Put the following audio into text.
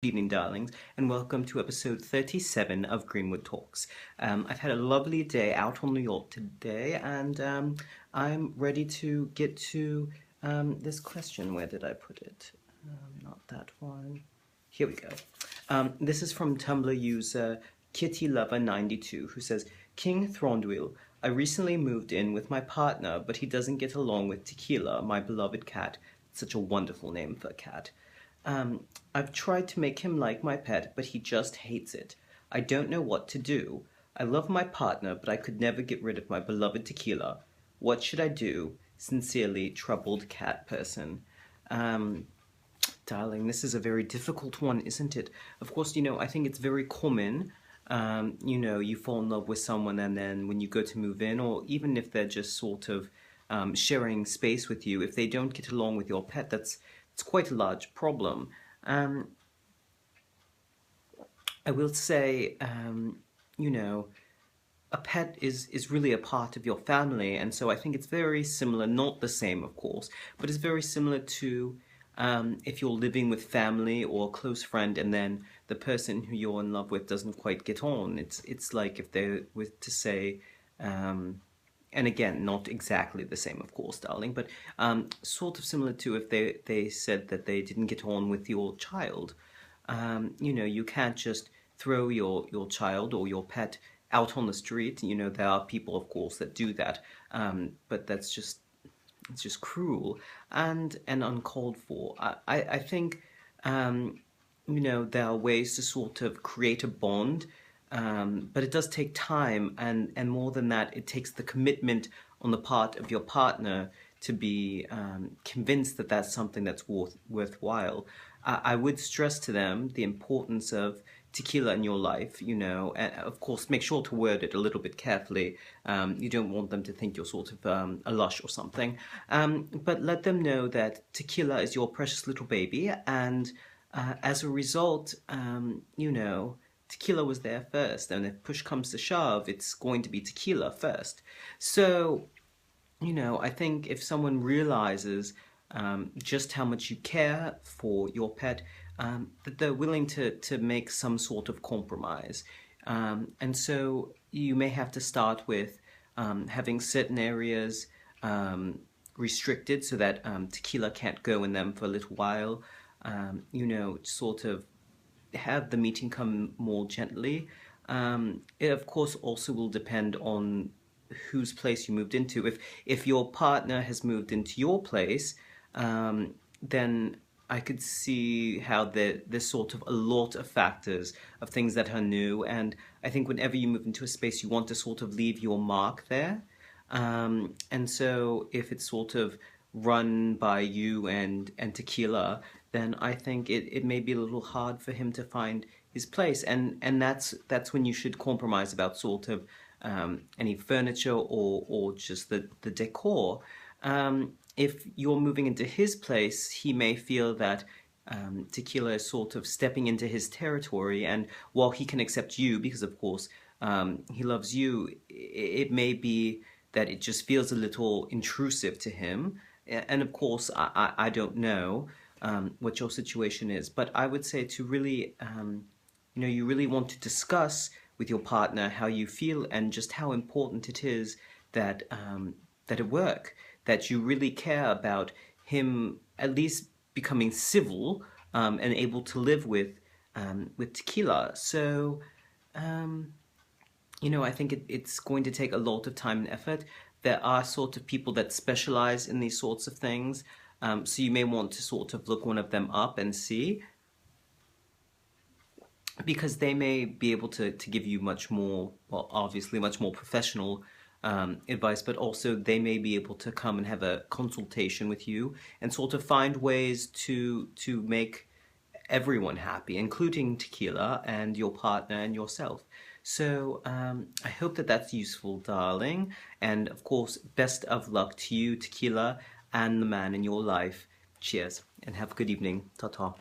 Good evening, darlings, and welcome to episode 37 of Greenwood Talks. I've had a lovely day out on New York today, and I'm ready to get to this question. Where did I put it? Not that one. Here we go. This is from Tumblr user KittyLover92, who says, King Thranduil, I recently moved in with my partner, but he doesn't get along with Tequila, my beloved cat. It's such a wonderful name for a cat. I've tried to make him like my pet, but he just hates it. I don't know what to do. I love my partner, but I could never get rid of my beloved Tequila. What should I do? Sincerely, troubled cat person. Darling, this is a very difficult one, isn't it? Of course, I think it's very common. You fall in love with someone, and then when you go to move in, or even if they're just sort of sharing space with you, if they don't get along with your pet, it's quite a large problem. I will say, a pet is really a part of your family, and so I think it's very similar, not the same, of course, but it's very similar to if you're living with family or a close friend, and then the person who you're in love with doesn't quite get on. It's like if they were to say, and again, not exactly the same, of course, darling, but sort of similar to if they said that they didn't get on with your child. You can't just throw your child or your pet out on the street. There are people, of course, that do that, but it's just cruel and uncalled for. I think, there are ways to sort of create a bond, but it does take time, and more than that, it takes the commitment on the part of your partner to be convinced that that's something that's worthwhile. I would stress to them the importance of tequila in your life, and of course make sure to word it a little bit carefully. You don't want them to think you're sort of a lush or something, but let them know that tequila is your precious little baby, and as a result, tequila was there first, and if push comes to shove, it's going to be tequila first. So, I think if someone realizes just how much you care for your pet, that they're willing to make some sort of compromise. And so you may have to start with having certain areas restricted so that tequila can't go in them for a little while. Sort of have the meeting come more gently. It of course also will depend on whose place you moved into. If your partner has moved into your place, then I could see how there's sort of a lot of factors of things that are new, and I think whenever you move into a space, you want to sort of leave your mark there. And so if it's sort of run by you and tequila, then I think it may be a little hard for him to find his place, and that's when you should compromise about sort of any furniture or just the decor. If you're moving into his place, he may feel that tequila is sort of stepping into his territory, and while he can accept you, because of course he loves you, it may be that it just feels a little intrusive to him. And of course, I don't know what your situation is, but I would say to really, you really want to discuss with your partner how you feel and just how important it is that that it work, that you really care about him at least becoming civil and able to live with tequila. So, I think it's going to take a lot of time and effort. There are sort of people that specialize in these sorts of things, so you may want to sort of look one of them up and see, because they may be able to give you much more, well, obviously much more professional advice, but also they may be able to come and have a consultation with you and sort of find ways to make everyone happy, including tequila and your partner and yourself. So I hope that that's useful, darling. And of course, best of luck to you, tequila, and the man in your life. Cheers, and have a good evening. Ta-ta.